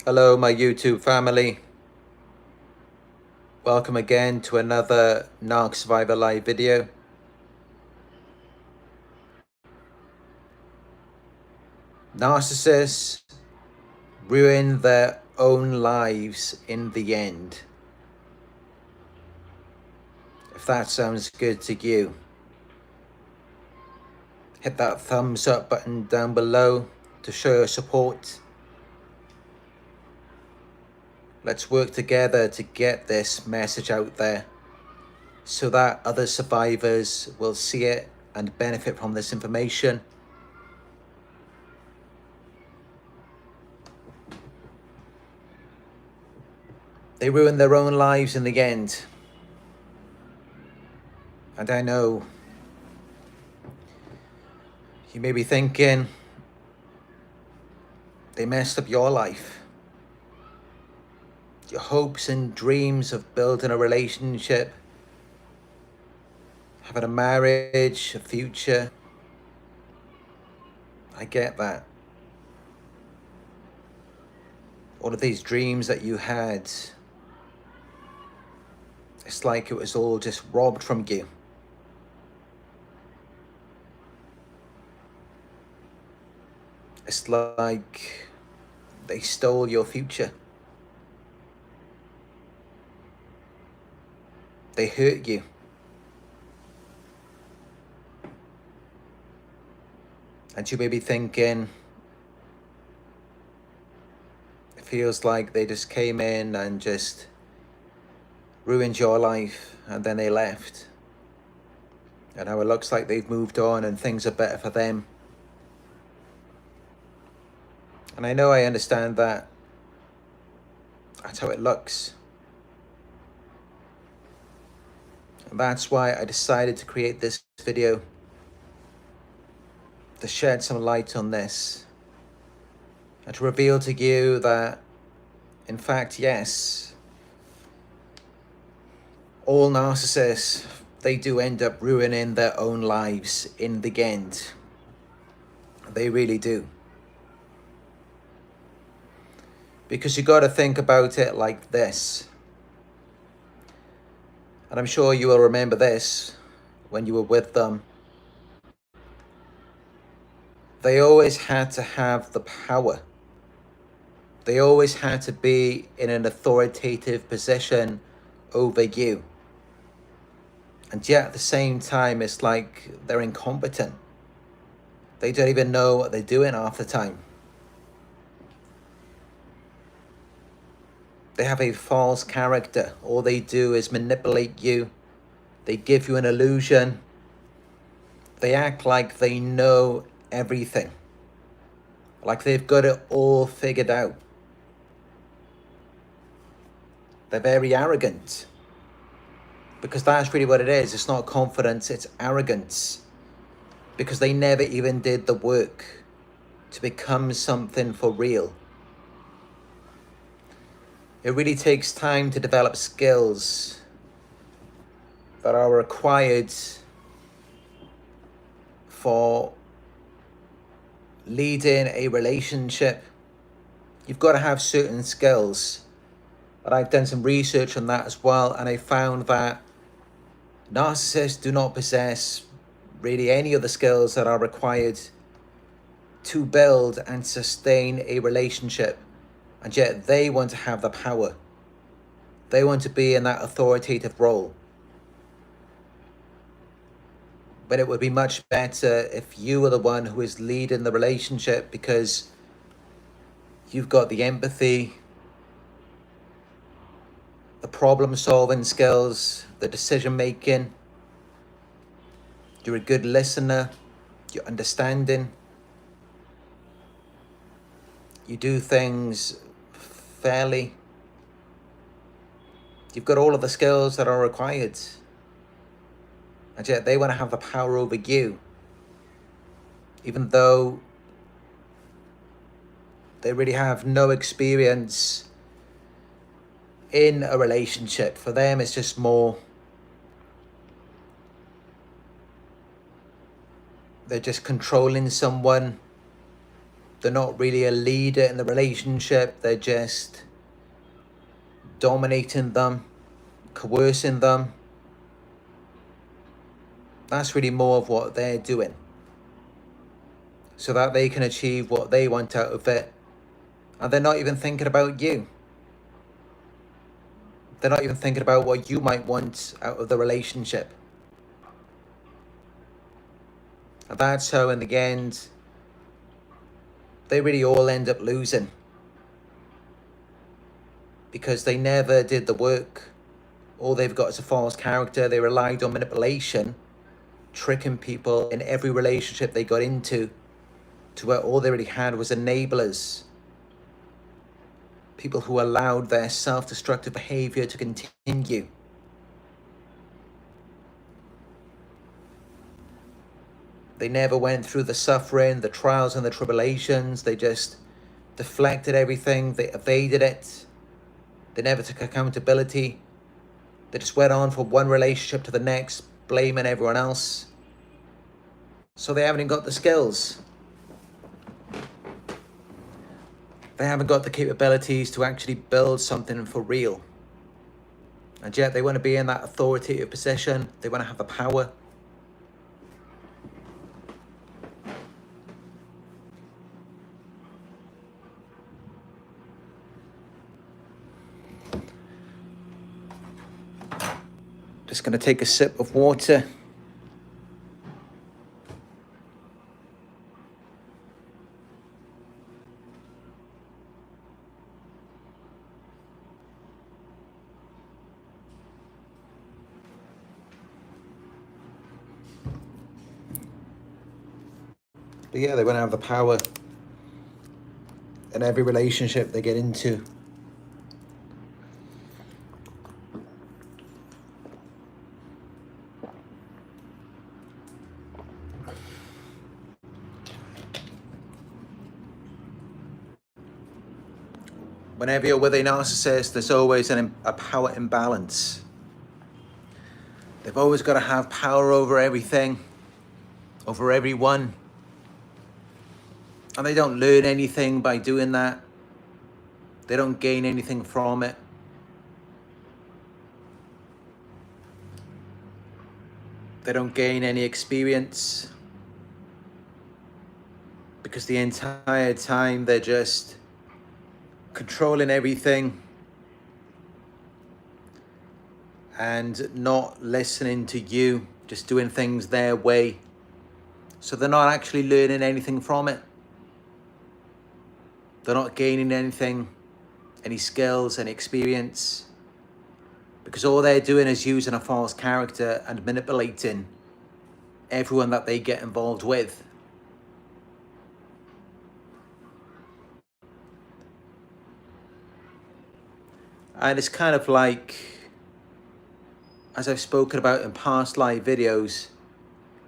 Hello, my YouTube family. Welcome again to another Narc Survivor live video. Narcissists ruin their own lives in the end. If that sounds good to you, hit that thumbs up button down below to show your support. Let's work together to get this message out there so that other survivors will see it and benefit from this information. They ruin their own lives in the end. And I know you may be thinking, they messed up your life. Your hopes and dreams of building a relationship, having a marriage, a future. I get that. All of these dreams that you had, it's like it was all just robbed from you. It's like they stole your future. They hurt you. And you may be thinking, it feels like they just came in and just ruined your life and then they left. And now it looks like they've moved on and things are better for them. And I know I understand that. That's how it looks. And that's why I decided to create this video, to shed some light on this and to reveal to you that, in fact, yes, all narcissists, they do end up ruining their own lives in the end. They really do. Because you got to think about it like this. And I'm sure you will remember this when you were with them. They always had to have the power. They always had to be in an authoritative position over you. And yet at the same time, it's like they're incompetent. They don't even know what they're doing half the time. They have a false character. All they do is manipulate you. They give you an illusion. They act like they know everything. Like they've got it all figured out. They're very arrogant. Because that's really what it is. It's not confidence, it's arrogance. Because they never even did the work to become something for real. It really takes time to develop skills that are required for leading a relationship. You've got to have certain skills. But I've done some research on that as well, and I found that narcissists do not possess really any of the skills that are required to build and sustain a relationship. And yet they want to have the power. They want to be in that authoritative role. But it would be much better if you were the one who is leading the relationship, because you've got the empathy, the problem solving skills, the decision making. You're a good listener, you're understanding. You do things fairly. You've got all of the skills that are required. And yet they want to have the power over you. Even though they really have no experience in a relationship. For them, it's just more, they're just controlling someone They're not really a leader in the relationship. They're just dominating them, coercing them. That's really more of what they're doing, so that they can achieve what they want out of it. And they're not even thinking about you. They're not even thinking about what you might want out of the relationship. And that's how, in the end, they really all end up losing. Because they never did the work. All they've got is a false character. They relied on manipulation, tricking people in every relationship they got into, to where all they really had was enablers. People who allowed their self-destructive behavior to continue. They never went through the suffering, the trials and the tribulations. They just deflected everything. They evaded it. They never took accountability. They just went on from one relationship to the next, blaming everyone else. So they haven't even got the skills. They haven't got the capabilities to actually build something for real. And yet they want to be in that authoritative position. They want to have the power. Just going to take a sip of water. But yeah, they want to have the power in every relationship they get into. Whenever you're with a narcissist, there's always a power imbalance. They've always got to have power over everything, over everyone. And they don't learn anything by doing that. They don't gain anything from it. They don't gain any experience. Because the entire time they're just controlling everything and not listening to you, just doing things their way. So they're not actually learning anything from it. They're not gaining anything, any skills, any experience, because all they're doing is using a false character and manipulating everyone that they get involved with. And it's kind of like, as I've spoken about in past live videos,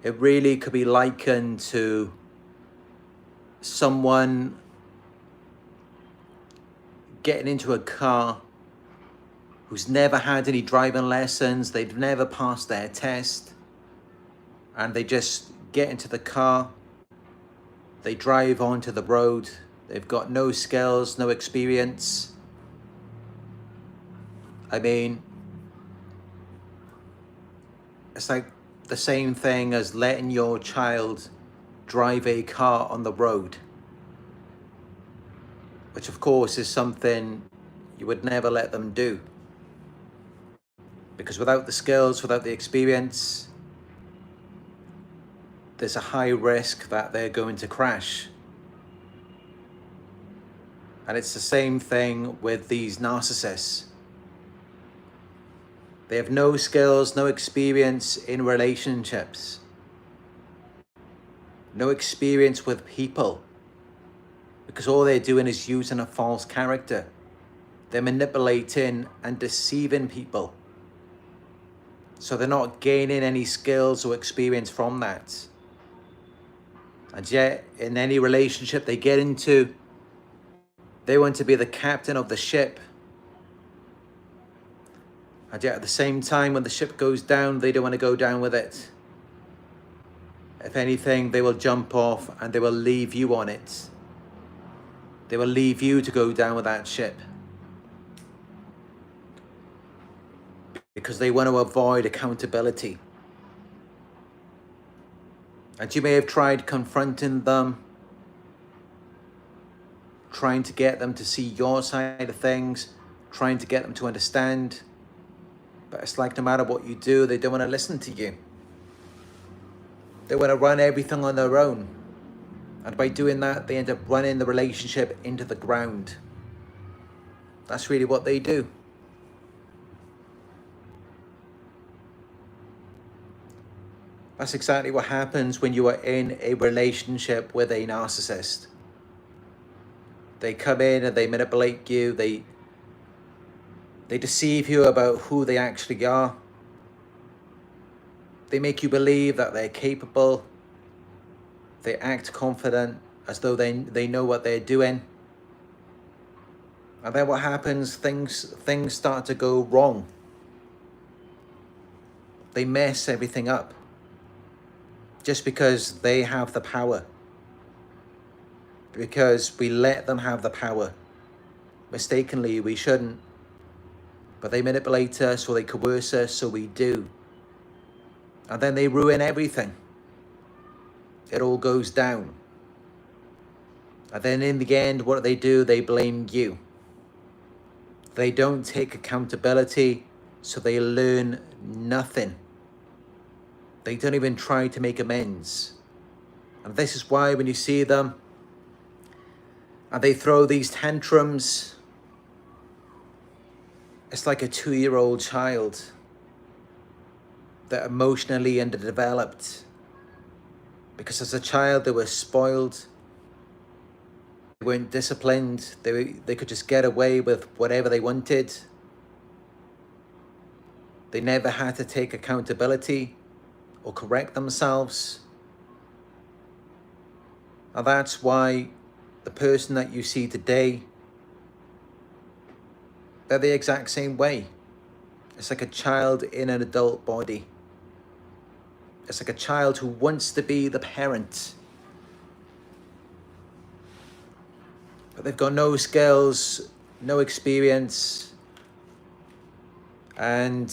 it really could be likened to someone getting into a car who's never had any driving lessons, they've never passed their test, and they just get into the car, they drive onto the road, they've got no skills, no experience. I mean, it's like the same thing as letting your child drive a car on the road, which of course is something you would never let them do. Because without the skills, without the experience, there's a high risk that they're going to crash. And it's the same thing with these narcissists. They have no skills, no experience in relationships, no experience with people, because all they're doing is using a false character. They're manipulating and deceiving people. So they're not gaining any skills or experience from that. And yet, in any relationship they get into, they want to be the captain of the ship. And yet at the same time, when the ship goes down, they don't want to go down with it. If anything, they will jump off and they will leave you on it. They will leave you to go down with that ship. Because they want to avoid accountability. And you may have tried confronting them, trying to get them to see your side of things, trying to get them to understand. But it's like no matter what you do, they don't want to listen to you. They want to run everything on their own. And by doing that, they end up running the relationship into the ground. That's really what they do. That's exactly what happens when you are in a relationship with a narcissist. They come in and they manipulate you. They deceive you about who they actually are. They make you believe that they're capable. They act confident as though they know what they're doing. And then what happens? Things start to go wrong. They mess everything up. Just because they have the power. Because we let them have the power. Mistakenly, we shouldn't. But they manipulate us or they coerce us, so we do. And then they ruin everything. It all goes down. And then in the end, what do? They blame you. They don't take accountability, so they learn nothing. They don't even try to make amends. And this is why when you see them and they throw these tantrums, it's like a 2-year-old child. They're emotionally underdeveloped. Because as a child, they were spoiled. They weren't disciplined. They could just get away with whatever they wanted. They never had to take accountability or correct themselves. And that's why the person that you see today, they're the exact same way. It's like a child in an adult body. It's like a child who wants to be the parent. But they've got no skills, no experience. And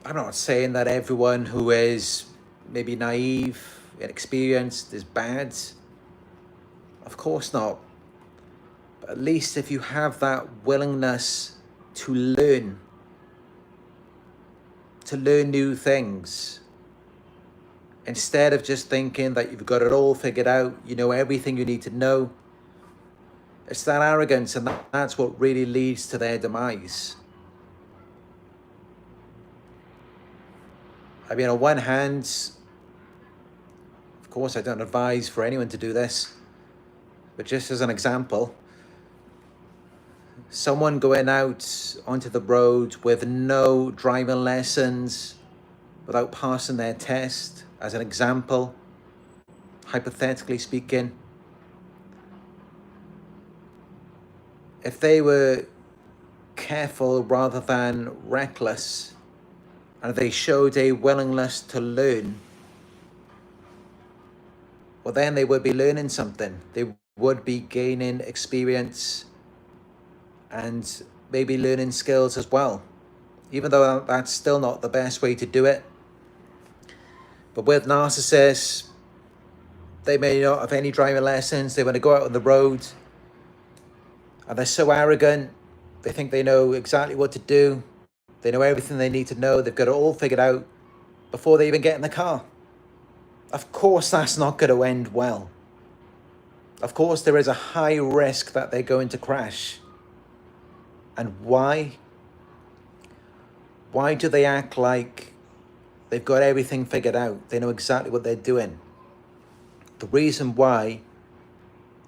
I'm not saying that everyone who is maybe naive, inexperienced is bad. Of course not. But at least if you have that willingness to learn new things, instead of just thinking that you've got it all figured out, you know everything you need to know, it's that arrogance, and that's what really leads to their demise. I mean, on one hand, of course, I don't advise for anyone to do this, but just as an example, someone going out onto the road with no driving lessons, without passing their test, as an example, hypothetically speaking, if they were careful rather than reckless, and they showed a willingness to learn, well, then they would be learning something. They would be gaining experience and maybe learning skills as well, even though that's still not the best way to do it. But with narcissists, they may not have any driving lessons. They want to go out on the road and they're so arrogant. They think they know exactly what to do. They know everything they need to know. They've got it all figured out before they even get in the car. Of course, that's not going to end well. Of course, there is a high risk that they're going to crash. And why? Why do they act like they've got everything figured out? They know exactly what they're doing. The reason why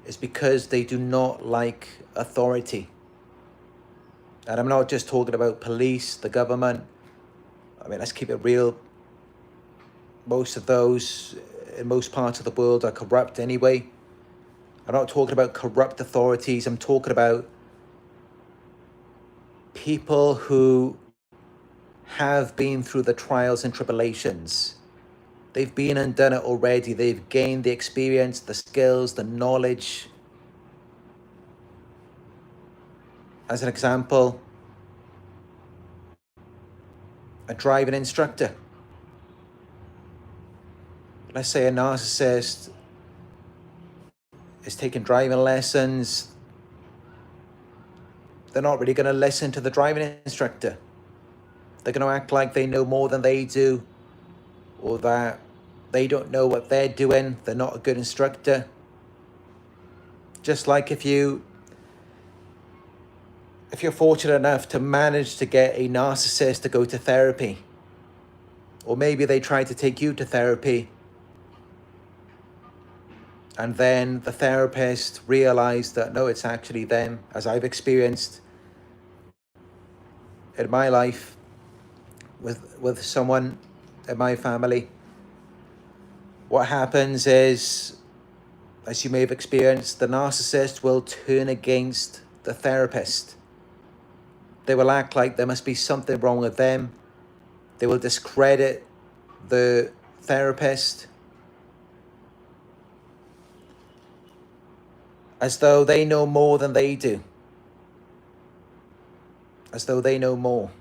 is because they do not like authority. And I'm not just talking about police, the government. I mean, let's keep it real. Most of those in most parts of the world are corrupt anyway. I'm not talking about corrupt authorities. I'm talking about people who have been through the trials and tribulations. They've been and done it already. They've gained the experience, the skills, the knowledge. As an example, a driving instructor. Let's say a narcissist is taking driving lessons. They're not really going to listen to the driving instructor. They're going to act like they know more than they do, or that they don't know what they're doing. They're not a good instructor. Just like if you're fortunate enough to manage to get a narcissist to go to therapy, or maybe they try to take you to therapy, and then the therapist realized that no, it's actually them, as I've experienced in my life with someone in my family. What happens is, as you may have experienced, the narcissist will turn against the therapist. They will act like there must be something wrong with them. They will discredit the therapist as though they know more than they do. As though they know more.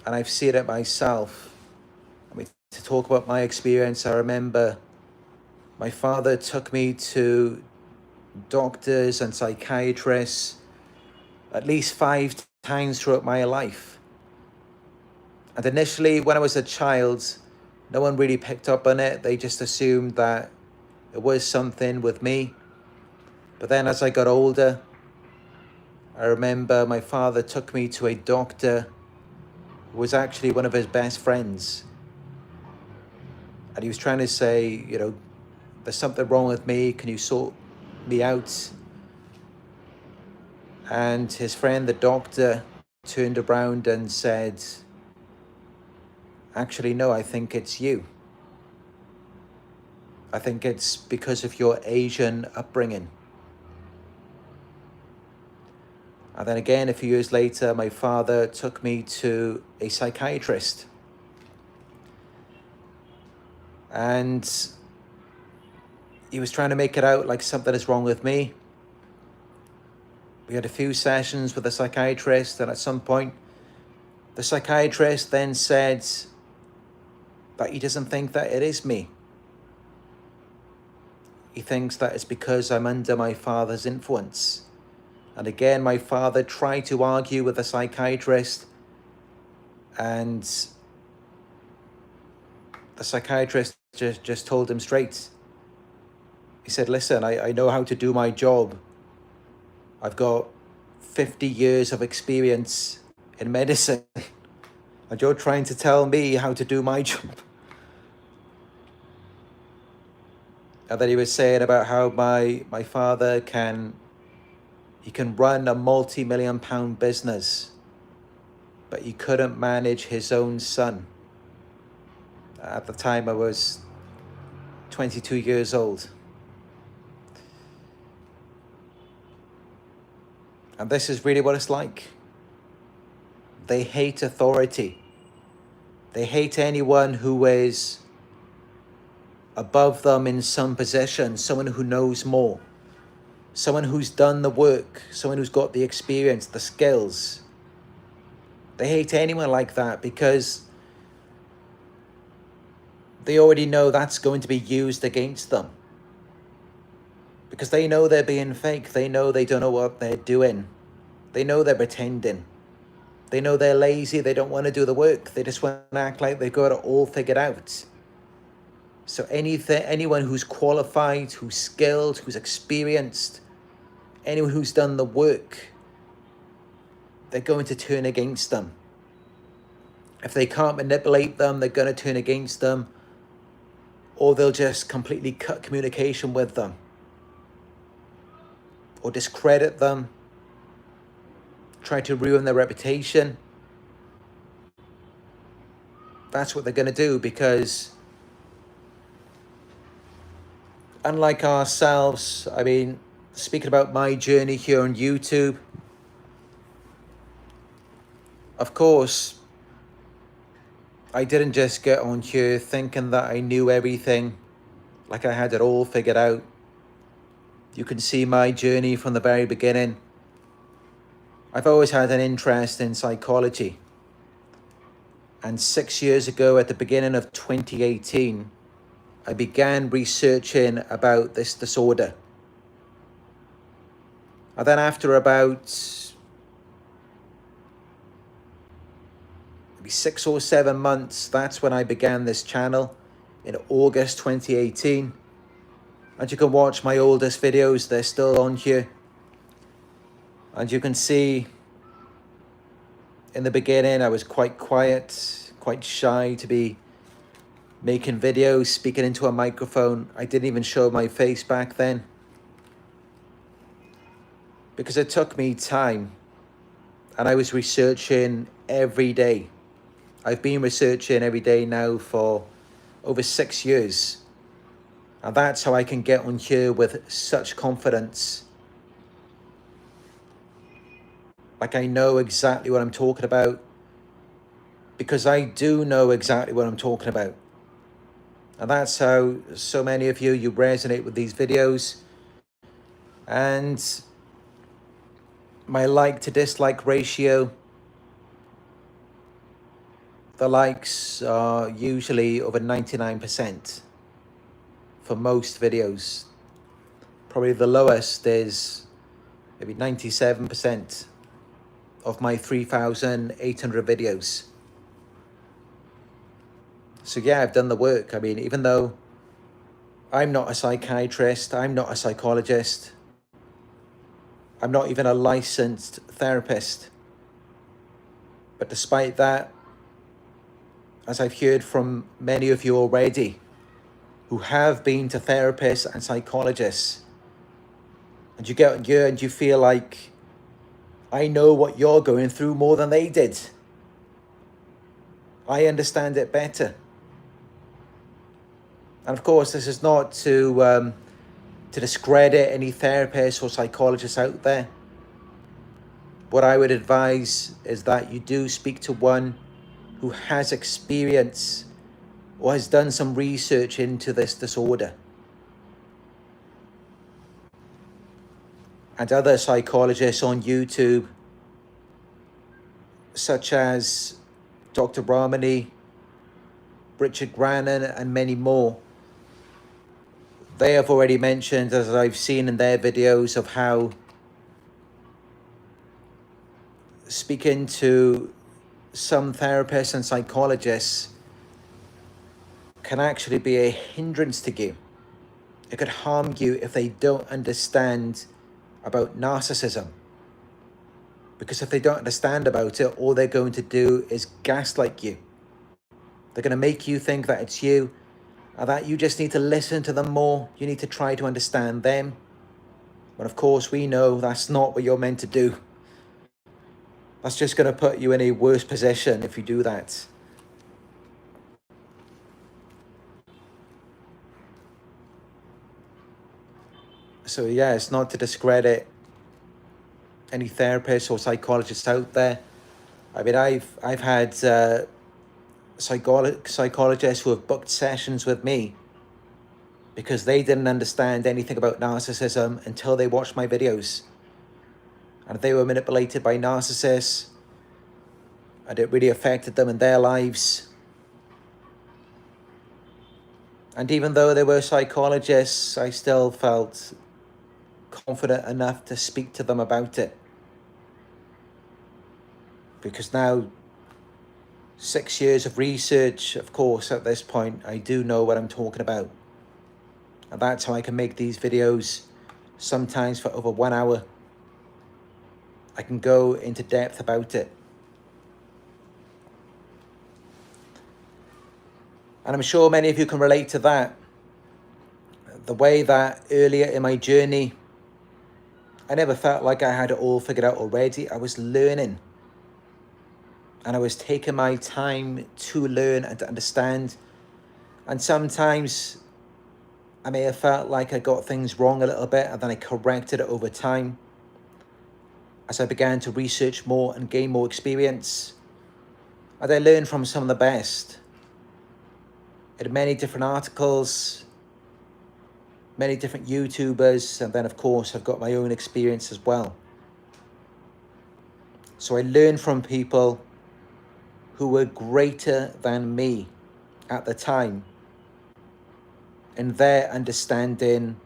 And I've seen it myself. I mean, to talk about my experience, I remember my father took me to doctors and psychiatrists at least 5 times throughout my life. And initially, when I was a child, no one really picked up on it. They just assumed that it was something with me. But then as I got older, I remember my father took me to a doctor who was actually one of his best friends. And he was trying to say, there's something wrong with me. Can you sort me out? And his friend, the doctor, turned around and said, actually, no, I think it's you. I think it's because of your Asian upbringing. And then again, a few years later, my father took me to a psychiatrist. And he was trying to make it out like something is wrong with me. We had a few sessions with the psychiatrist, and at some point, the psychiatrist then said that he doesn't think that it is me. He thinks that it's because I'm under my father's influence. And again, my father tried to argue with the psychiatrist, and the psychiatrist just told him straight. He said, listen, I know how to do my job. I've got 50 years of experience in medicine, and you're trying to tell me how to do my job. And then he was saying about how my father can run a multi-million-pound business, but he couldn't manage his own son. At the time, I was 22 years old. And this is really what it's like. They hate authority. They hate anyone who is above them in some position, someone who knows more, someone who's done the work, someone who's got the experience, the skills. They hate anyone like that because they already know that's going to be used against them. Because they know they're being fake. They know they don't know what they're doing. They know they're pretending. They know they're lazy. They don't want to do the work. They just want to act like they've got it all figured out. So anyone who's qualified, who's skilled, who's experienced, anyone who's done the work, they're going to turn against them. If they can't manipulate them, they're going to turn against them, or they'll just completely cut communication with them, or discredit them, try to ruin their reputation. That's what they're going to do, because unlike ourselves, I mean, speaking about my journey here on YouTube, of course, I didn't just get on here thinking that I knew everything, like I had it all figured out. You can see my journey from the very beginning. I've always had an interest in psychology. And 6 years ago, at the beginning of 2018, I began researching about this disorder. And then after about maybe 6 or 7 months, that's when I began this channel in August 2018. And you can watch my oldest videos, they're still on here. And you can see in the beginning, I was quite quiet, quite shy to be making videos, speaking into a microphone. I didn't even show my face back then, because it took me time, and I was researching every day. I've been researching every day now for over 6 years, and that's how I can get on here with such confidence. Like I know exactly what I'm talking about, because I do know exactly what I'm talking about. And that's how so many of you resonate with these videos. And my like to dislike ratio, the likes are usually over 99% for most videos. Probably the lowest is maybe 97% of my 3,800 videos. So yeah, I've done the work. I mean, even though I'm not a psychiatrist, I'm not a psychologist, I'm not even a licensed therapist, but despite that, as I've heard from many of you already who have been to therapists and psychologists, and you get here and you feel like, I know what you're going through more than they did. I understand it better. And of course, this is not to discredit any therapists or psychologists out there. What I would advise is that you do speak to one who has experience or has done some research into this disorder. And other psychologists on YouTube, such as Dr. Ramani, Richard Grannon, and many more, they have already mentioned, as I've seen in their videos, of how speaking to some therapists and psychologists can actually be a hindrance to you. It could harm you if they don't understand about narcissism. Because if they don't understand about it, all they're going to do is gaslight you. They're going to make you think that it's you, and that you just need to listen to them more. You need to try to understand them. But of course, we know that's not what you're meant to do. That's just going to put you in a worse position if you do that. So yeah, it's not to discredit any therapists or psychologists out there. I mean, I've had psychologists who have booked sessions with me because they didn't understand anything about narcissism until they watched my videos. And they were manipulated by narcissists, and it really affected them in their lives. And even though they were psychologists, I still felt confident enough to speak to them about it. Because now, 6 years of research, of course, at this point, I do know what I'm talking about. And that's how I can make these videos, sometimes for over 1 hour. I can go into depth about it. And I'm sure many of you can relate to that. The way that earlier in my journey, I never felt like I had it all figured out already. I was learning. And I was taking my time to learn and to understand. And sometimes I may have felt like I got things wrong a little bit, and then I corrected it over time as I began to research more and gain more experience. And I learned from some of the best in many different articles, many different YouTubers, and then of course I've got my own experience as well. So I learned from people who were greater than me at the time in their understanding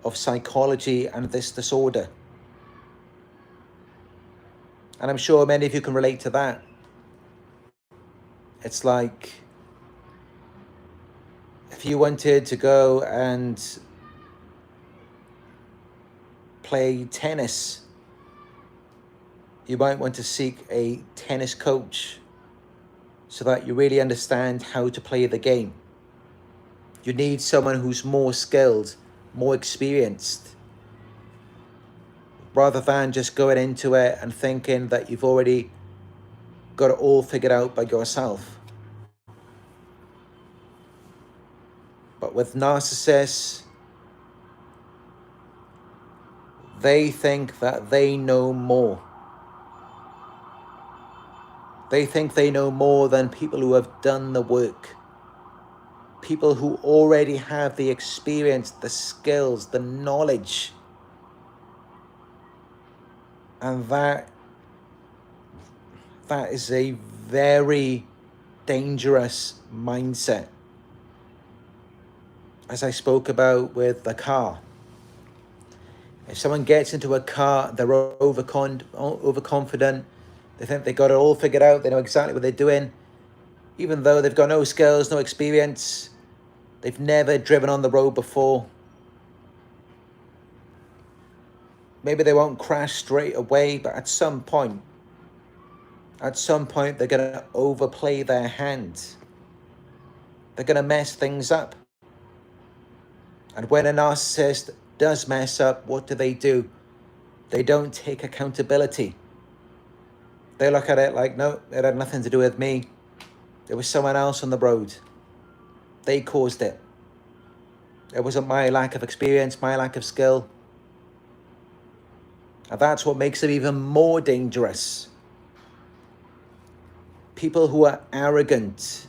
of psychology and this disorder. And I'm sure many of you can relate to that. It's like if you wanted to go and play tennis, you might want to seek a tennis coach so that you really understand how to play the game. You need someone who's more skilled, more experienced, rather than just going into it and thinking that you've already got it all figured out by yourself. But with narcissists, they think that they know more. They think they know more than people who have done the work. People who already have the experience, the skills, the knowledge. And that is a very dangerous mindset. As I spoke about with the car. If someone gets into a car, they're overconfident, they think they got it all figured out, they know exactly what they're doing, even though they've got no skills, no experience, they've never driven on the road before. Maybe they won't crash straight away, but at some point, they're going to overplay their hand. They're going to mess things up. And when a narcissist does mess up, what do? They don't take accountability. They look at it like, no, it had nothing to do with me. It was someone else on the road. They caused it. It wasn't my lack of experience, my lack of skill. And that's what makes it even more dangerous. People who are arrogant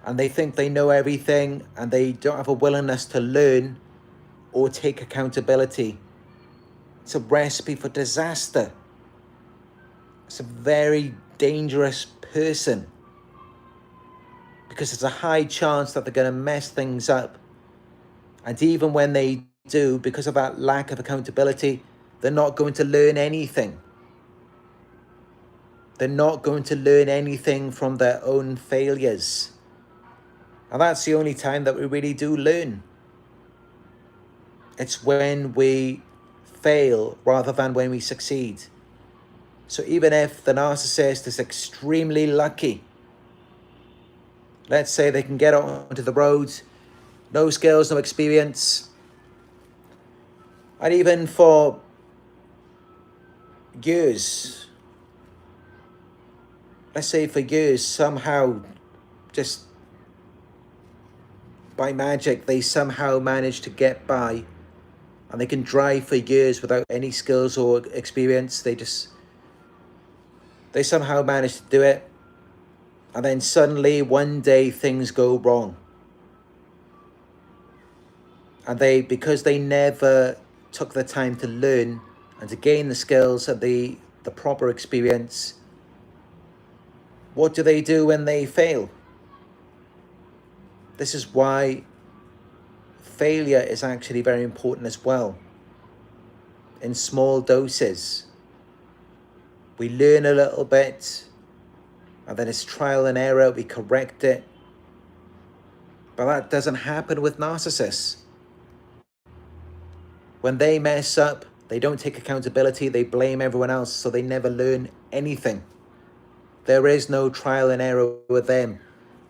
and they think they know everything and they don't have a willingness to learn or take accountability. It's a recipe for disaster. It's a very dangerous person because there's a high chance that they're going to mess things up. And even when they do, because of that lack of accountability, they're not going to learn anything. They're not going to learn anything from their own failures. And that's the only time that we really do learn. It's when we fail rather than when we succeed. So even if the narcissist is extremely lucky, let's say they can get onto the road, no skills, no experience, and even for years, let's say for years, somehow, just by magic, they somehow manage to get by and they can drive for years without any skills or experience. They somehow manage to do it. And then suddenly one day things go wrong. And because they never took the time to learn and to gain the skills and the proper experience, what do they do when they fail? This is why failure is actually very important as well. In small doses. We learn a little bit, and then it's trial and error, we correct it. But that doesn't happen with narcissists. When they mess up, they don't take accountability, they blame everyone else, so they never learn anything. There is no trial and error with them.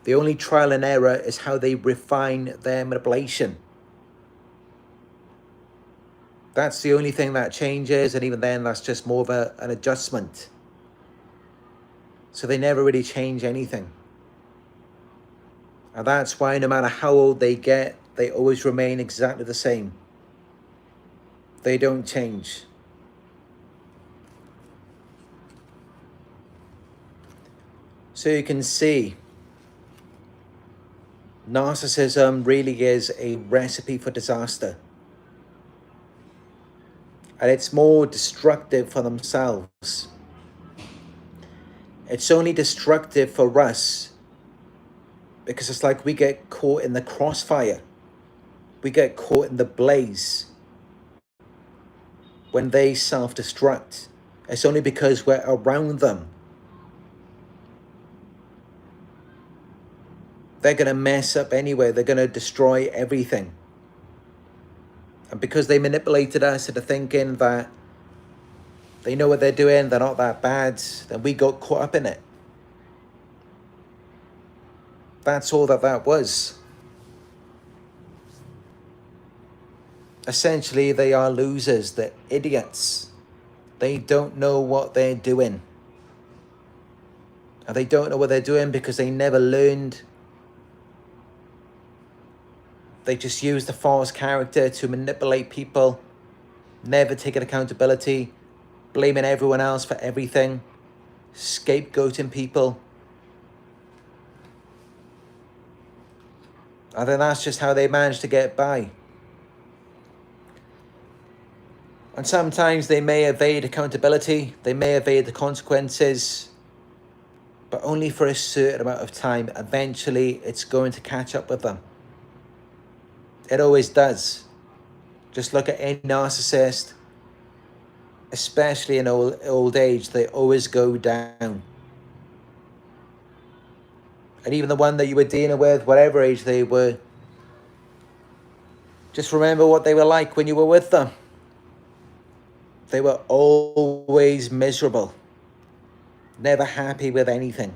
The only trial and error is how they refine their manipulation. That's the only thing that changes, and even then that's just more of an adjustment. So they never really change anything. And that's why no matter how old they get, they always remain exactly the same. They don't change. So you can see narcissism really is a recipe for disaster. And it's more destructive for themselves. It's only destructive for us because it's like we get caught in the crossfire. We get caught in the blaze when they self-destruct. It's only because we're around them. They're going to mess up anyway. They're going to destroy everything. And because they manipulated us into thinking that they know what they're doing, they're not that bad, then we got caught up in it. That's all that was. Essentially, they are losers. They're idiots. They don't know what they're doing. And they don't know what they're doing because they never learned. They just use the false character to manipulate people, never taking accountability, blaming everyone else for everything, scapegoating people. And then that's just how they manage to get by. And sometimes they may evade accountability, they may evade the consequences, but only for a certain amount of time. Eventually, it's going to catch up with them. It always does. Just look at any narcissist, especially in old age, they always go down. And even the one that you were dealing with, whatever age they were, just remember what they were like when you were with them. They were always miserable, never happy with anything.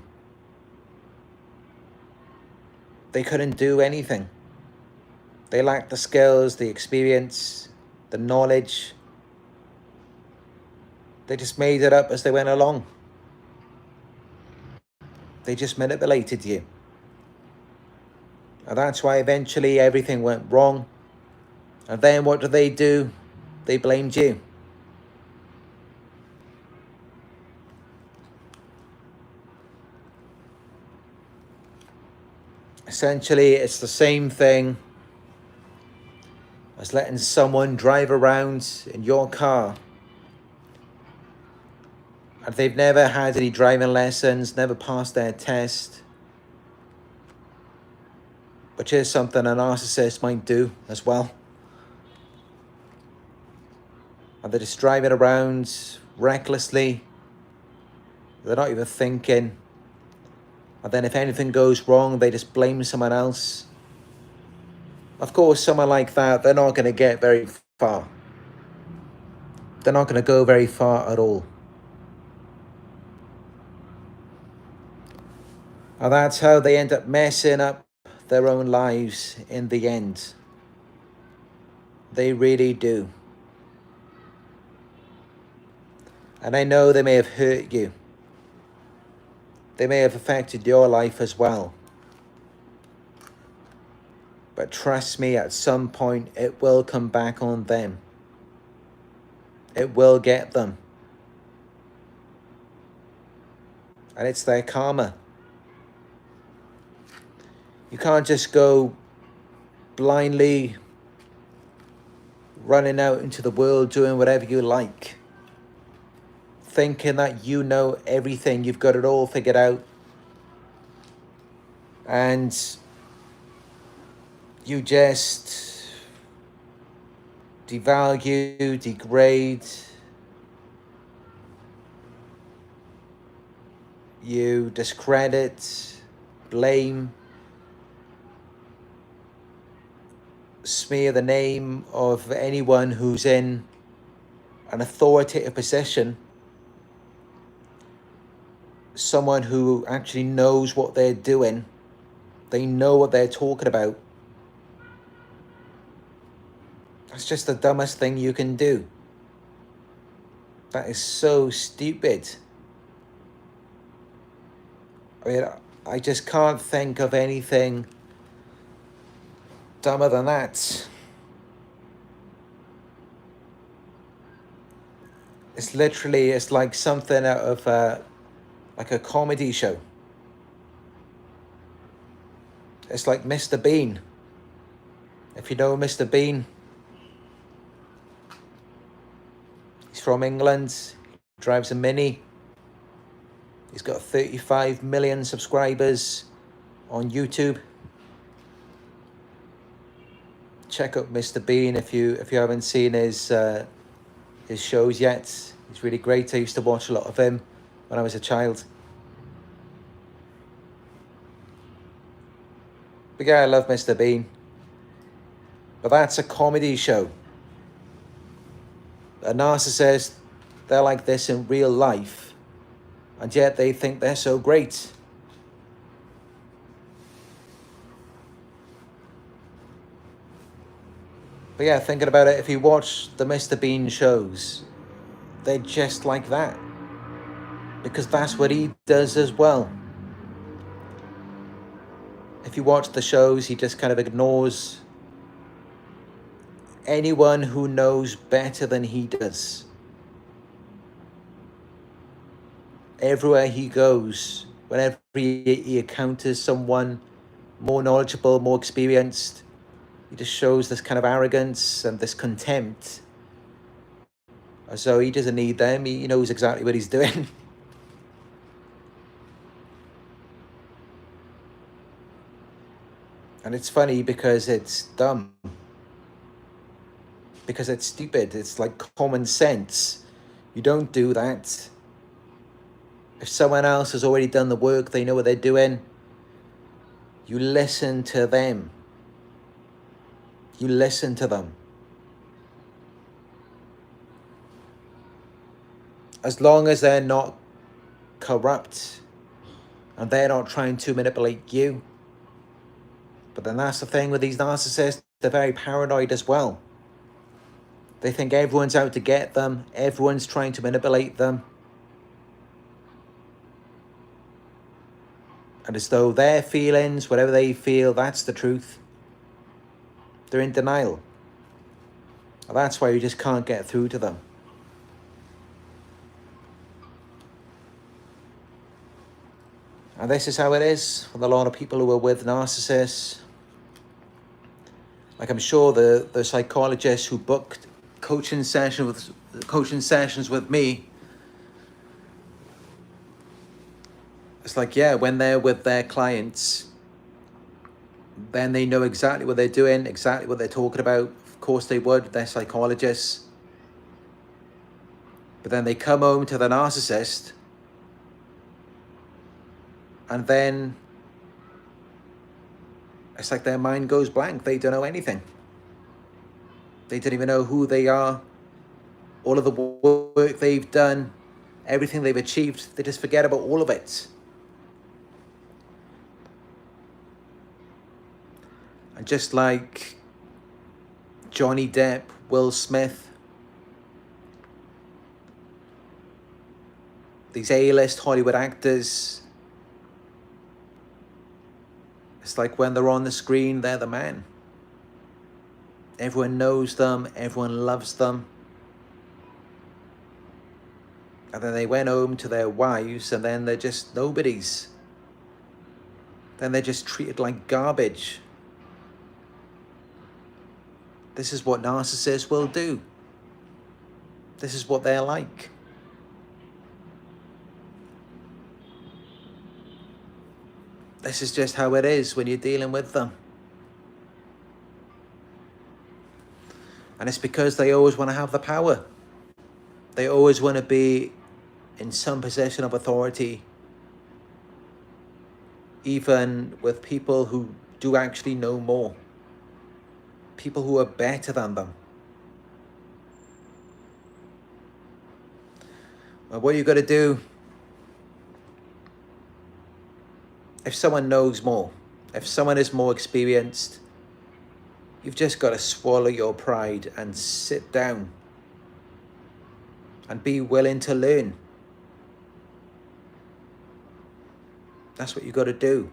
They couldn't do anything. They lacked the skills, the experience, the knowledge. They just made it up as they went along. They just manipulated you. And that's why eventually everything went wrong. And then what do? They blamed you. Essentially, it's the same thing as letting someone drive around in your car and they've never had any driving lessons, never passed their test, which is something a narcissist might do as well. And they're just driving around recklessly. They're not even thinking. And then if anything goes wrong, they just blame someone else. Of course, someone like that, they're not going to get very far. They're not going to go very far at all. And that's how they end up messing up their own lives in the end. They really do. And I know they may have hurt you. They may have affected your life as well. But trust me, at some point, it will come back on them. It will get them. And it's their karma. You can't just go blindly running out into the world doing whatever you like, thinking that you know everything, you've got it all figured out, and you just devalue, degrade, you discredit, blame, smear the name of anyone who's in an authoritative position, someone who actually knows what they're doing, they know what they're talking about. That's just the dumbest thing you can do. That is so stupid. I mean, I just can't think of anything dumber than that. It's like something out of like a comedy show. It's like Mr. Bean. If you know Mr. Bean, he's from England, he drives a Mini. He's got 35 million subscribers on YouTube. Check out Mr. Bean if you haven't seen his shows yet. He's really great. I used to watch a lot of him when I was a child. But yeah, I love Mr. Bean. But that's a comedy show. A narcissist, they're like this in real life, and yet they think they're so great. But yeah, thinking about it, if you watch the Mr. Bean shows, they're just like that. Because that's what he does as well. If you watch the shows, he just kind of ignores anyone who knows better than he does. Everywhere he goes, whenever he encounters someone more knowledgeable, more experienced, he just shows this kind of arrogance and this contempt. As though he doesn't need them, he knows exactly what he's doing. And it's funny because it's dumb. Because it's stupid. It's like common sense. You don't do that. If someone else has already done the work, they know what they're doing, you listen to them. You listen to them. As long as they're not corrupt and they're not trying to manipulate you. But then that's the thing with these narcissists, they're very paranoid as well. They think everyone's out to get them, everyone's trying to manipulate them. And as though their feelings, whatever they feel, that's the truth. They're in denial. And that's why you just can't get through to them. And this is how it is with a lot of people who are with narcissists. Like I'm sure the psychologists who booked coaching sessions with me, it's like, yeah, when they're with their clients, then they know exactly what they're doing, exactly what they're talking about. Of course they would, they're psychologists. But then they come home to the narcissist, and then it's like their mind goes blank. They don't know anything. They don't even know who they are, all of the work they've done, everything they've achieved. They just forget about all of it. And just like Johnny Depp, Will Smith, these A-list Hollywood actors, it's like when they're on the screen, they're the man. Everyone knows them, everyone loves them. And then they went home to their wives, and then they're just nobodies. Then they're just treated like garbage. This is what narcissists will do. This is what they're like. This is just how it is when you're dealing with them. And it's because they always want to have the power. They always want to be in some position of authority, even with people who do actually know more. People who are better than them. Well, what you got to do, if someone knows more, if someone is more experienced, you've just got to swallow your pride and sit down and be willing to learn. That's what you got to do.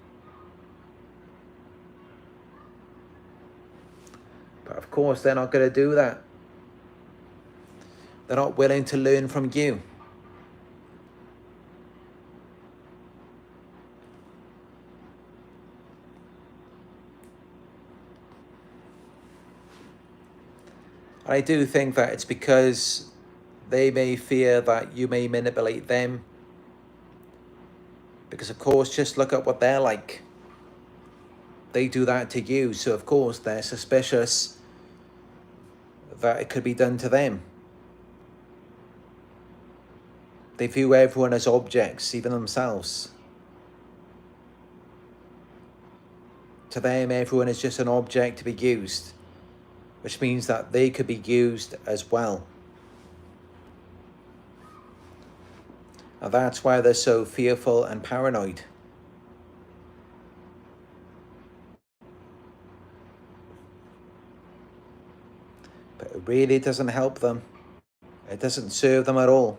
But of course, they're not going to do that. They're not willing to learn from you. I do think that it's because they may fear that you may manipulate them. Because of course, just look at what they're like. They do that to you, so of course they're suspicious that it could be done to them. They view everyone as objects, even themselves. To them, everyone is just an object to be used, which means that they could be used as well. And that's why they're so fearful and paranoid. But it really doesn't help them. It doesn't serve them at all.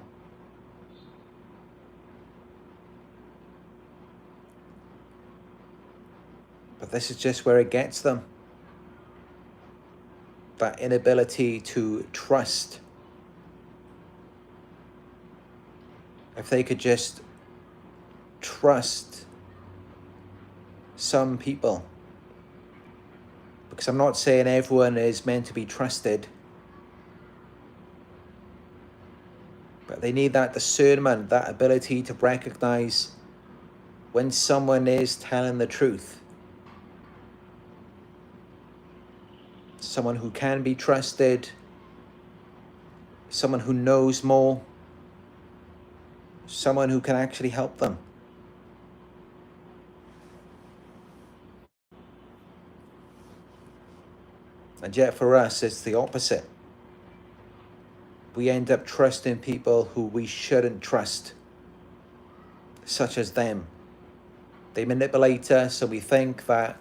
But this is just where it gets them. That inability to trust. If they could just trust some people. Because I'm not saying everyone is meant to be trusted. But they need that discernment, that ability to recognize when someone is telling the truth. Someone who can be trusted. Someone who knows more. Someone who can actually help them. And yet for us, it's the opposite. We end up trusting people who we shouldn't trust, such as them. They manipulate us, so we think that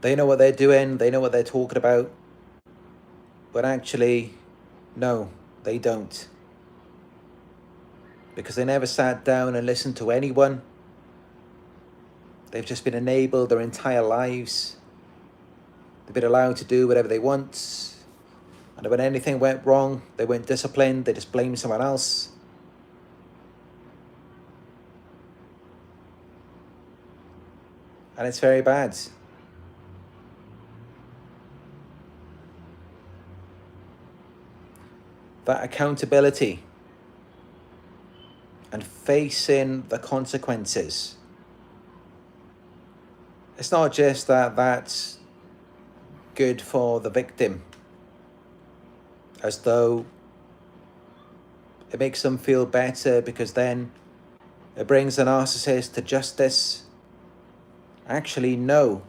they know what they're doing, they know what they're talking about. But actually, no, they don't. Because they never sat down and listened to anyone. They've just been enabled their entire lives. They've been allowed to do whatever they want. And when anything went wrong, they weren't disciplined, they just blamed someone else. And it's very bad. That accountability and facing the consequences. It's not just that that's good for the victim, as though it makes them feel better because then it brings the narcissist to justice. Actually, no.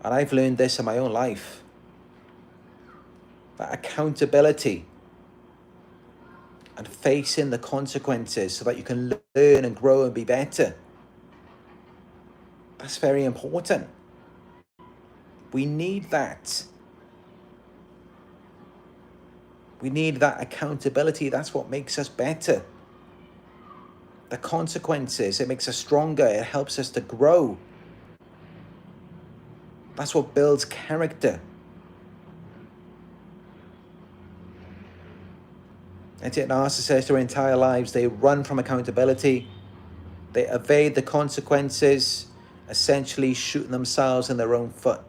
And I've learned this in my own life. That accountability and facing the consequences so that you can learn and grow and be better. That's very important. We need that. We need that accountability. That's what makes us better. The consequences, it makes us stronger. It helps us to grow. That's what builds character. And yet narcissists, their entire lives, they run from accountability. They evade the consequences, essentially shooting themselves in their own foot.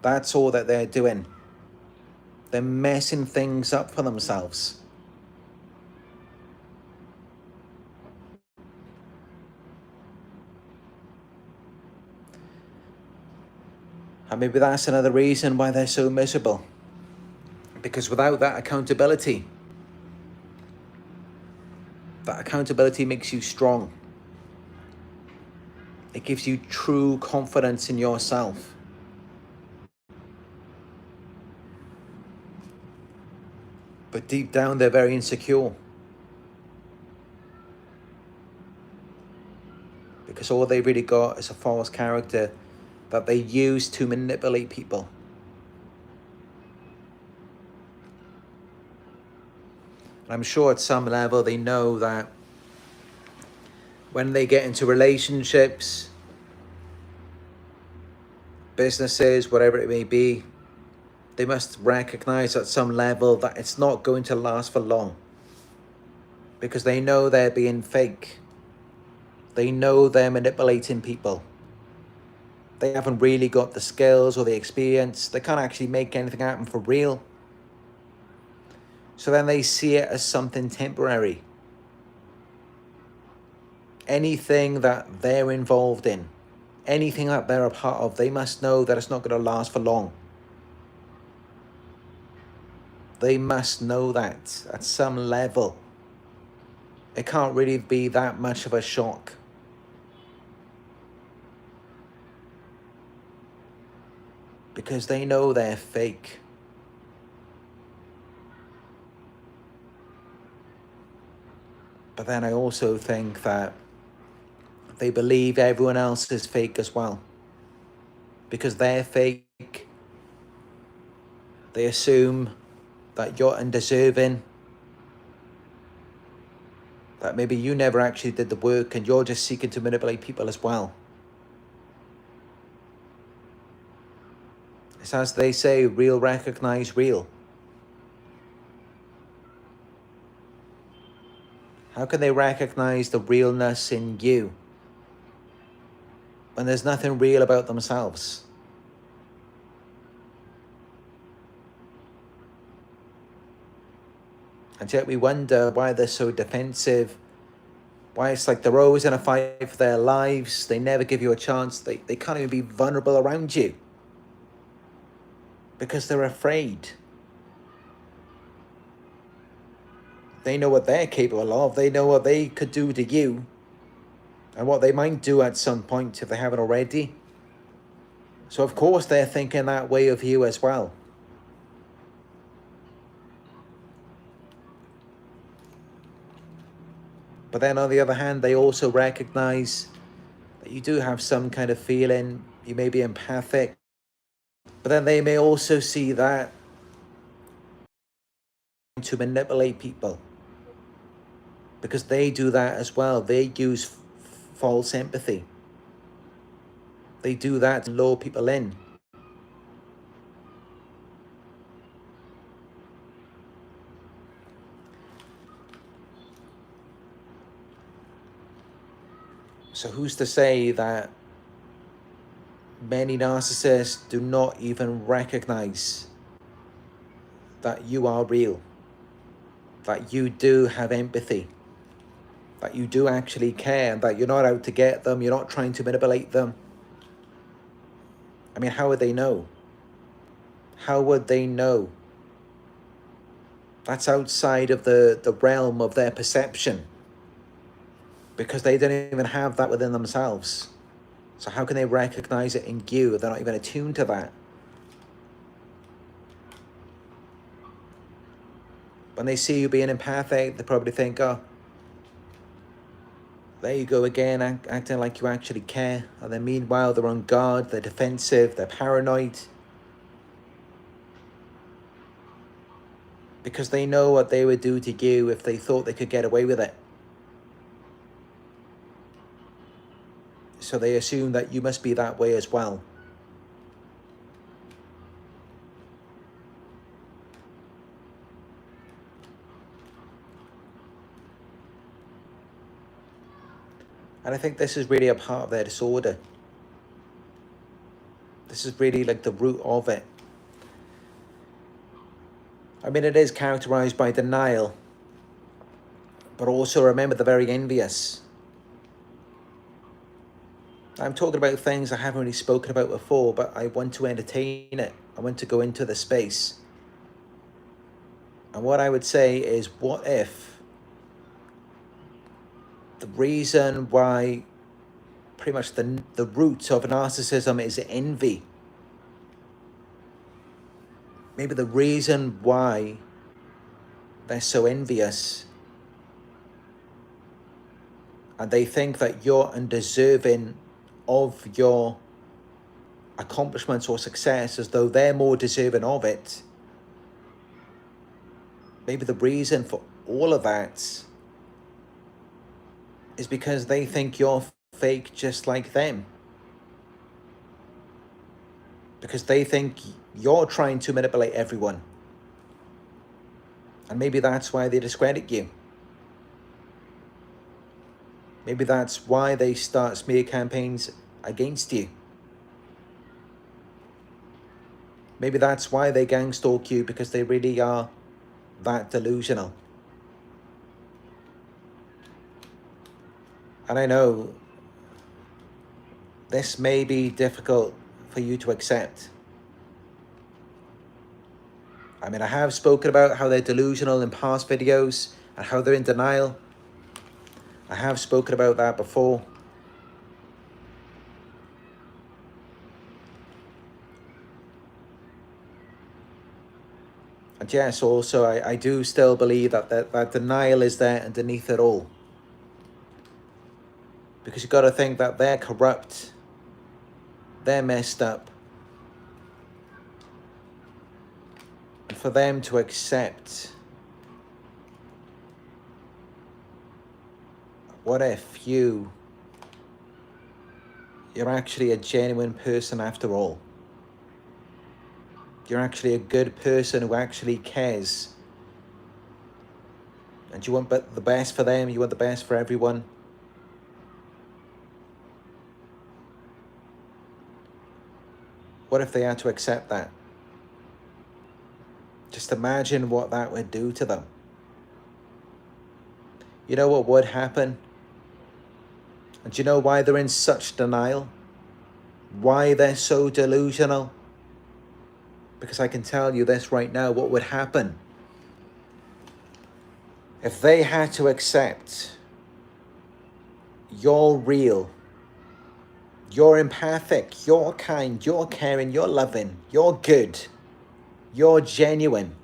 That's all that they're doing. They're messing things up for themselves. And maybe that's another reason why they're so miserable. Because without that accountability makes you strong. It gives you true confidence in yourself. But deep down, they're very insecure. Because all they really got is a false character that they use to manipulate people. And I'm sure at some level they know that when they get into relationships, businesses, whatever it may be, they must recognize at some level that it's not going to last for long. Because they know they're being fake. They know they're manipulating people. They haven't really got the skills or the experience. They can't actually make anything happen for real. So then they see it as something temporary. Anything that they're involved in, anything that they're a part of, they must know that it's not going to last for long. They must know that at some level. It can't really be that much of a shock. Because they know they're fake. But then I also think that they believe everyone else is fake as well. Because they're fake, they assume that you're undeserving, that maybe you never actually did the work and you're just seeking to manipulate people as well. It's as they say, real recognize real. How can they recognize the realness in you when there's nothing real about themselves? And yet we wonder why they're so defensive, why it's like they're always in a fight for their lives. They never give you a chance. They can't even be vulnerable around you because they're afraid. They know what they're capable of. They know what they could do to you and what they might do at some point if they haven't already. So of course they're thinking that way of you as well. But then on the other hand, they also recognize that you do have some kind of feeling, you may be empathic, but then they may also see that to manipulate people, because they do that as well. They use false empathy. They do that to lure people in. So who's to say that many narcissists do not even recognize that you are real, that you do have empathy, that you do actually care, and that you're not out to get them, you're not trying to manipulate them? I mean, how would they know? How would they know? That's outside of the realm of their perception, because they don't even have that within themselves. So how can they recognize it in you if they're not even attuned to that? When they see you being empathic, they probably think, oh, there you go again, acting like you actually care. And then meanwhile, they're on guard, they're defensive, they're paranoid. Because they know what they would do to you if they thought they could get away with it. So they assume that you must be that way as well. And I think this is really a part of their disorder. This is really like the root of it. I mean, it is characterized by denial, but also remember, they're very envious. I'm talking about things I haven't really spoken about before, but I want to entertain it. I want to go into the space. And what I would say is, what if the reason why pretty much the root of narcissism is envy? Maybe the reason why they're so envious and they think that you're undeserving of your accomplishments or success, as though they're more deserving of it. Maybe the reason for all of that is because they think you're fake just like them. Because they think you're trying to manipulate everyone. And maybe that's why they discredit you. Maybe that's why they start smear campaigns against you. Maybe that's why they gang stalk you, because they really are that delusional. And I know this may be difficult for you to accept. I mean, I have spoken about how they're delusional in past videos and how they're in denial. I have spoken about that before. And yes, also, I do still believe that denial is there underneath it all. Because you've got to think that they're corrupt. They're messed up. And for them to accept, what if you're actually a genuine person after all? You're actually a good person who actually cares. And you want the best for them, you want the best for everyone. What if they had to accept that? Just imagine what that would do to them. You know what would happen? And do you know why they're in such denial? Why they're so delusional? Because I can tell you this right now, what would happen if they had to accept you're real, you're empathic, you're kind, you're caring, you're loving, you're good, you're genuine.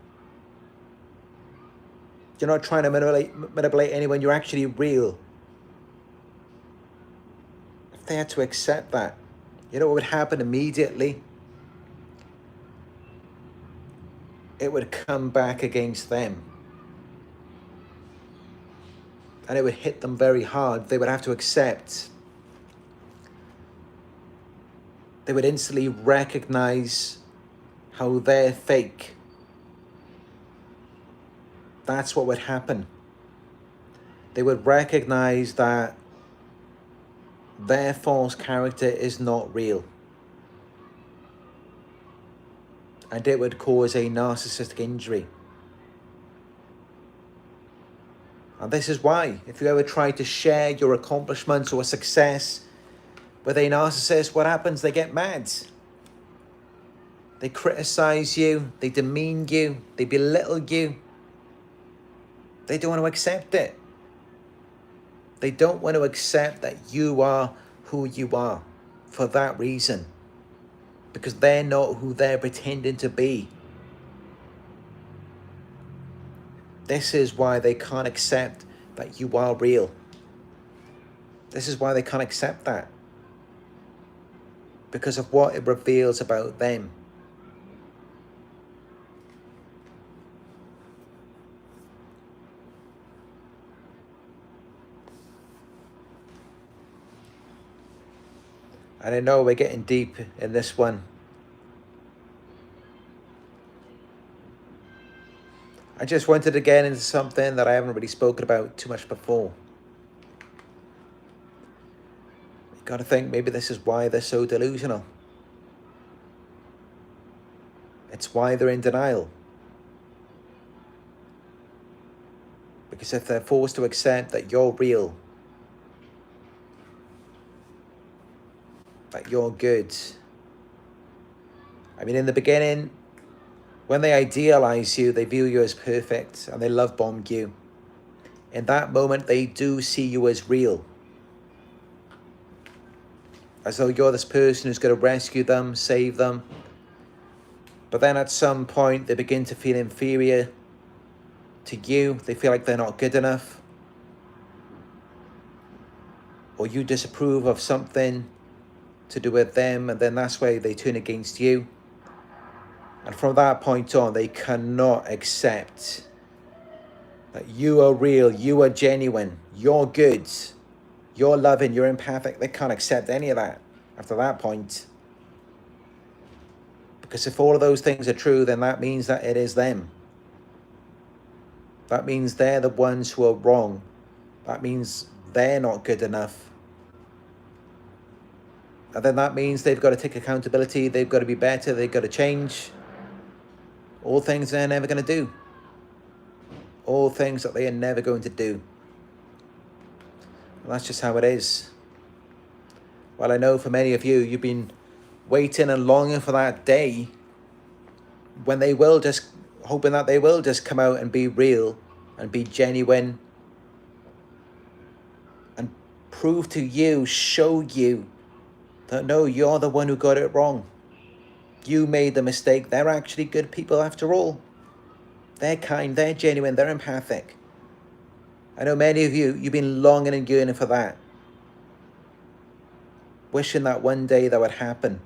You're not trying to manipulate anyone, you're actually real. If they had to accept that, you know what would happen immediately? It would come back against them. And it would hit them very hard. They would have to accept. They would instantly recognize how they're fake. That's what would happen. They would recognize that their false character is not real. And it would cause a narcissistic injury. And this is why, if you ever try to share your accomplishments or success with a narcissist, what happens? They get mad. They criticize you, they demean you, they belittle you. They don't want to accept it. They don't want to accept that you are who you are for that reason. Because they're not who they're pretending to be. This is why they can't accept that you are real. This is why they can't accept that. Because of what it reveals about them. And I know we're getting deep in this one. I just wanted to get into something that I haven't really spoken about too much before. You got to think maybe this is why they're so delusional. It's why they're in denial. Because if they're forced to accept that you're real, that you're good. I mean, in the beginning, when they idealize you, they view you as perfect and they love bomb you. In that moment, they do see you as real. As though you're this person who's going to rescue them, save them. But then at some point, they begin to feel inferior to you. They feel like they're not good enough. Or you disapprove of something to do with them, and then that's why they turn against you. And from that point on, they cannot accept that you are real, you are genuine, you're good, you're loving, you're empathic. They can't accept any of that after that point. Because if all of those things are true, then that means that it is them. That means they're the ones who are wrong. That means they're not good enough. And then that means they've got to take accountability, they've got to be better, they've got to change. All things they're never going to do. All things that they are never going to do. And that's just how it is. Well, I know for many of you, you've been waiting and longing for that day when they will just, hoping that they will just come out and be real and be genuine and prove to you, show you that no, you're the one who got it wrong. You made the mistake. They're actually good people after all. They're kind, they're genuine, they're empathic. I know many of you, you've been longing and yearning for that. Wishing that one day that would happen.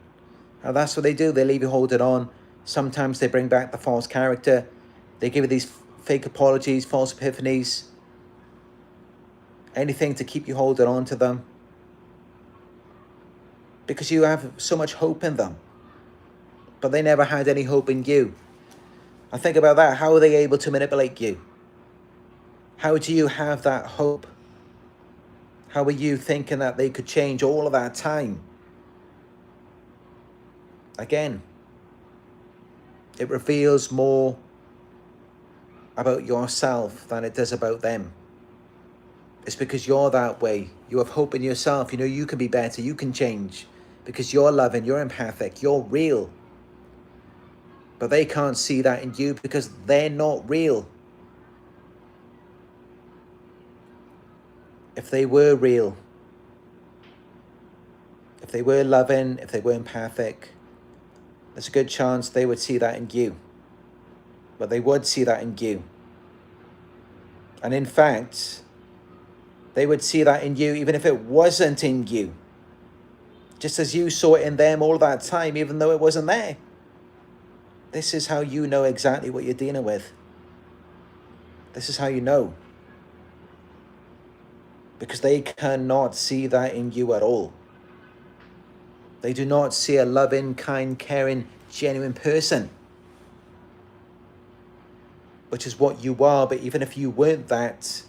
And that's what they do. They leave you holding on. Sometimes they bring back the false character. They give you these fake apologies, false epiphanies. Anything to keep you holding on to them. Because you have so much hope in them. But they never had any hope in you. And think about that. How are they able to manipulate you? How do you have that hope? How are you thinking that they could change all of that time? Again, it reveals more about yourself than it does about them. It's because you're that way. You have hope in yourself. You know you can be better. You can change. Because you're loving, you're empathic, you're real. But they can't see that in you because they're not real. If they were real, if they were loving, if they were empathic, there's a good chance they would see that in you. But they would see that in you. And in fact, they would see that in you even if it wasn't in you. Just as you saw it in them all that time, even though it wasn't there. This is how you know exactly what you're dealing with. This is how you know. Because they cannot see that in you at all. They do not see a loving, kind, caring, genuine person. Which is what you are, but even if you weren't that,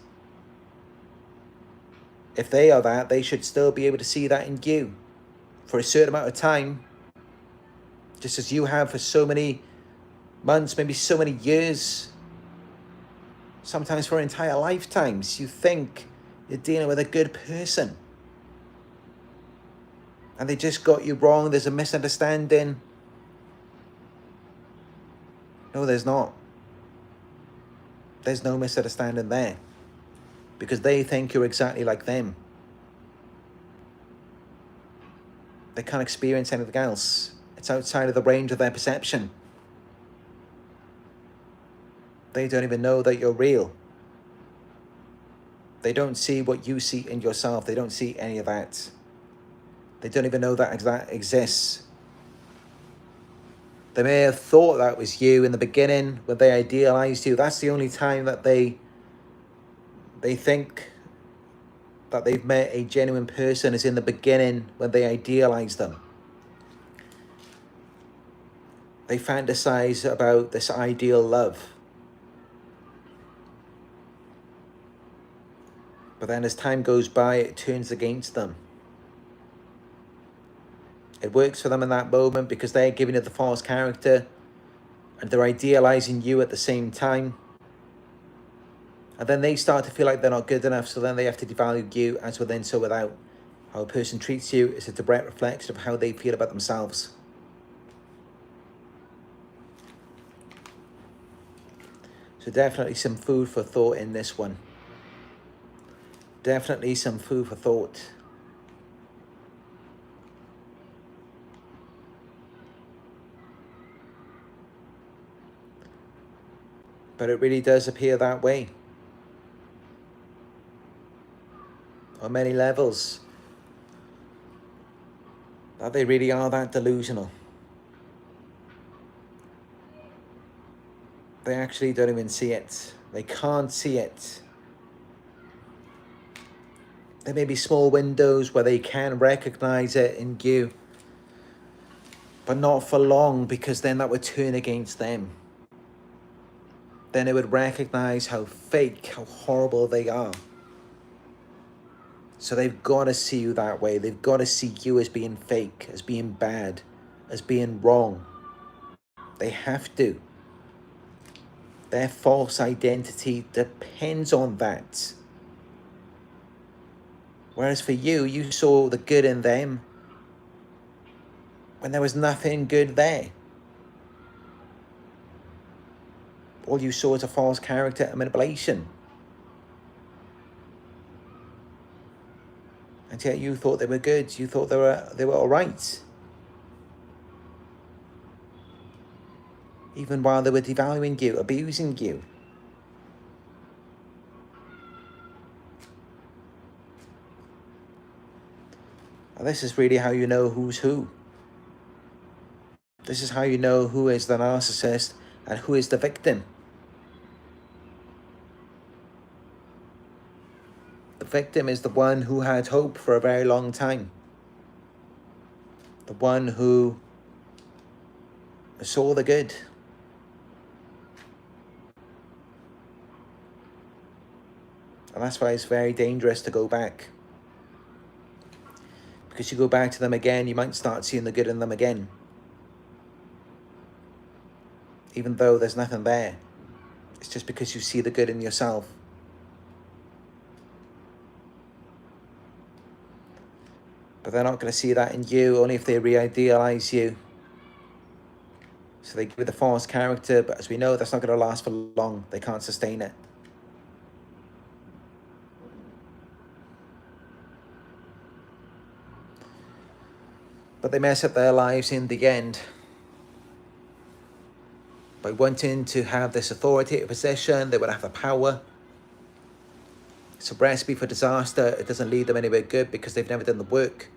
if they are that, they should still be able to see that in you. For a certain amount of time. Just as you have for so many months, maybe so many years. Sometimes for entire lifetimes. You think you're dealing with a good person. And they just got you wrong. There's a misunderstanding. No, there's not. There's no misunderstanding there. Because they think you're exactly like them. They can't experience anything else. It's outside of the range of their perception. They don't even know that you're real. They don't see what you see in yourself. They don't see any of that. They don't even know that that exists. They may have thought that was you in the beginning when they idealized you. That's the only time that they think that they've met a genuine person is in the beginning when they idealize them. They fantasize about this ideal love. But then as time goes by, it turns against them. It works for them in that moment because they're giving it the false character and they're idealizing you at the same time. And then they start to feel like they're not good enough, so then they have to devalue you as within, so without. How a person treats you is a direct reflection of how they feel about themselves. So definitely some food for thought in this one. Definitely some food for thought. But it really does appear that way. On many levels. That they really are that delusional. They actually don't even see it. They can't see it. There may be small windows where they can recognize it in you. But not for long, because then that would turn against them. Then they would recognize how fake, how horrible they are. So they've got to see you that way. They've got to see you as being fake, as being bad, as being wrong. They have to. Their false identity depends on that. Whereas for you, you saw the good in them when there was nothing good there. All you saw was a false character and manipulation. And yet you thought they were good. You thought they were all right. Even while they were devaluing you, abusing you. And this is really how you know who's who. This is how you know who is the narcissist and who is the victim. The victim is the one who had hope for a very long time. The one who saw the good. And that's why it's very dangerous to go back. Because you go back to them again, you might start seeing the good in them again. Even though there's nothing there. It's just because you see the good in yourself. But they're not going to see that in you, only if they re-idealize you. So they give you the false character, but as we know, that's not going to last for long. They can't sustain it. But they mess up their lives in the end. By wanting to have this authoritative position, they would have the power. It's a recipe for disaster. It doesn't lead them anywhere good because they've never done the work.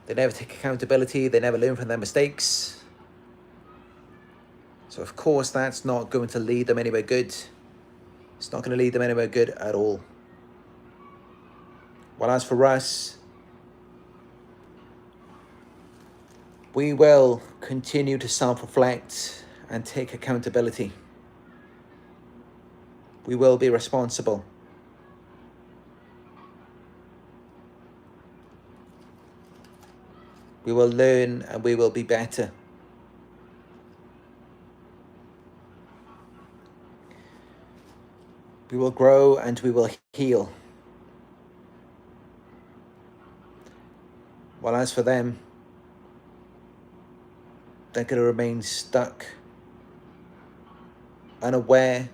They never take accountability. They never learn from their mistakes. So of course that's not going to lead them anywhere good. It's not going to lead them anywhere good at all. Well, as for us, we will continue to self-reflect and take accountability. We will be responsible. We will learn and we will be better. We will grow and we will heal. Well, as for them, they're going to remain stuck, unaware,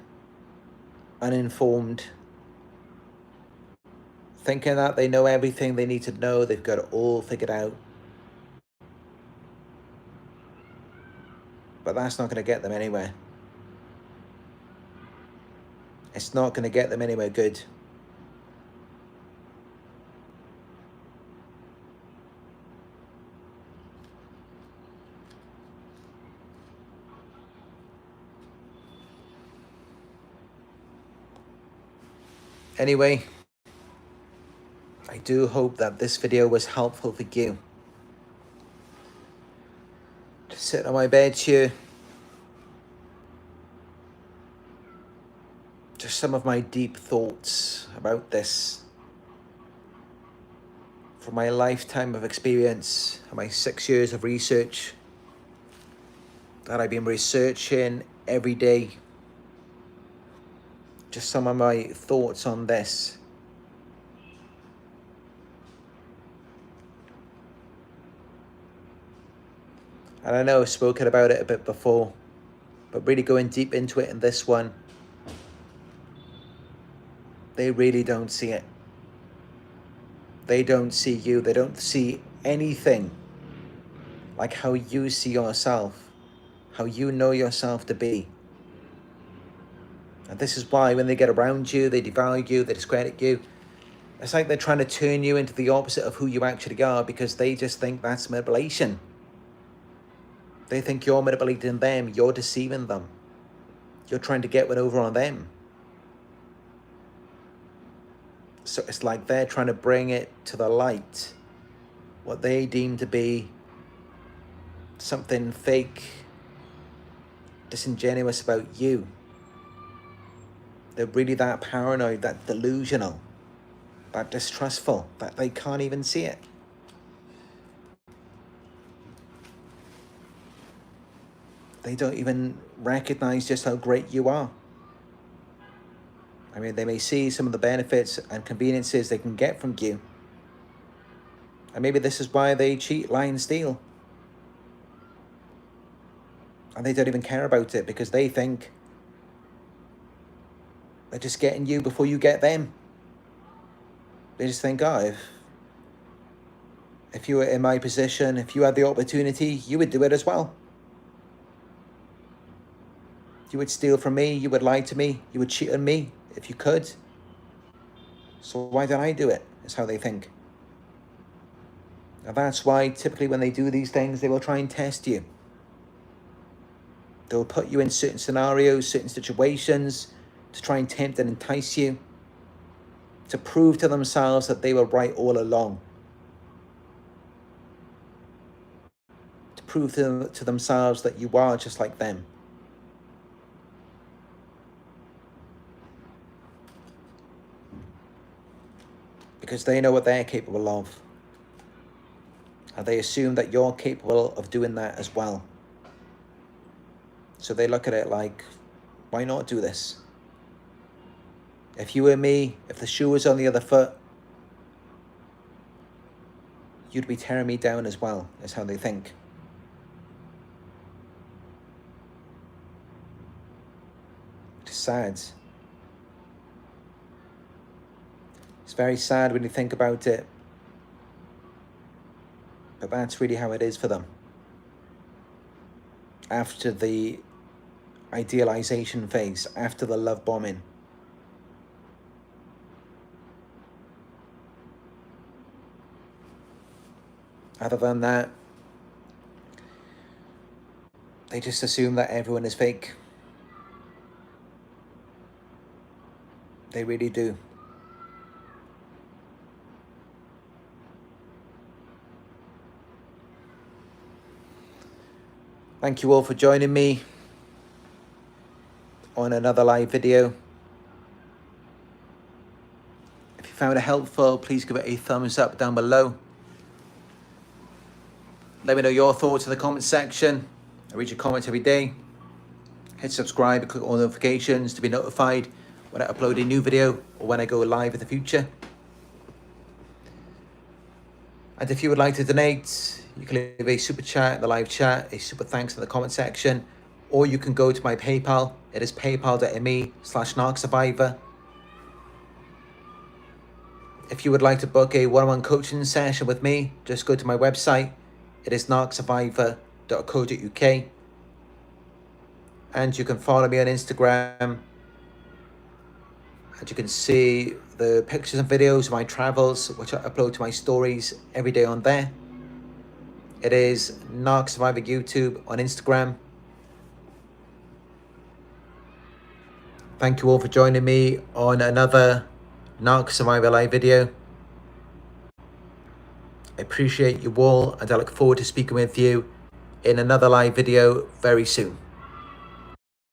uninformed, thinking that they know everything they need to know, they've got it all figured out. But that's not going to get them anywhere. It's not going to get them anywhere good. Anyway, I do hope that this video was helpful for you. Just sitting on my bed here. Just some of my deep thoughts about this. From my lifetime of experience, and my 6 years of research that I've been researching every day. Just some of my thoughts on this. And I know I've spoken about it a bit before, but really going deep into it in this one, they really don't see it. They don't see you. They don't see anything like how you see yourself, how you know yourself to be. And this is why when they get around you, they devalue you, they discredit you. It's like they're trying to turn you into the opposite of who you actually are because they just think that's manipulation. They think you're manipulating them, you're deceiving them. You're trying to get one over on them. So it's like they're trying to bring it to the light, what they deem to be something fake, disingenuous about you. They're really that paranoid, that delusional, that distrustful, that they can't even see it. They don't even recognize just how great you are. I mean, they may see some of the benefits and conveniences they can get from you. And maybe this is why they cheat, lie, and steal. And they don't even care about it because they think they're just getting you before you get them. They just think, oh, if you were in my position, if you had the opportunity, you would do it as well. You would steal from me, you would lie to me, you would cheat on me if you could. So why don't I do it? Is how they think. And that's why typically when they do these things, they will try and test you. They'll put you in certain scenarios, certain situations to try and tempt and entice you, to prove to themselves that they were right all along. To prove to themselves that you are just like them. Because they know what they're capable of. And they assume that you're capable of doing that as well. So they look at it like, why not do this? If you were me, if the shoe was on the other foot, you'd be tearing me down as well, is how they think. It's sad. It's very sad when you think about it. But that's really how it is for them. After the idealization phase, after the love bombing. Other than that, they just assume that everyone is fake. They really do. Thank you all for joining me on another live video. If you found it helpful, please give it a thumbs up down below. Let me know your thoughts in the comment section. I read your comments every day. Hit subscribe and click on notifications to be notified when I upload a new video or when I go live in the future. And if you would like to donate, you can leave a super chat in the live chat, a super thanks in the comment section, or you can go to my PayPal. It is paypal.me/Narc Survivor. If you would like to book a one-on-one coaching session with me, just go to my website. It is narcsurvivor.co.uk. And you can follow me on Instagram. And you can see the pictures and videos of my travels, which I upload to my stories every day on there. It is Narc Survivor YouTube on Instagram. Thank you all for joining me on another Narc Survivor live video. I appreciate you all, and I look forward to speaking with you in another live video very soon.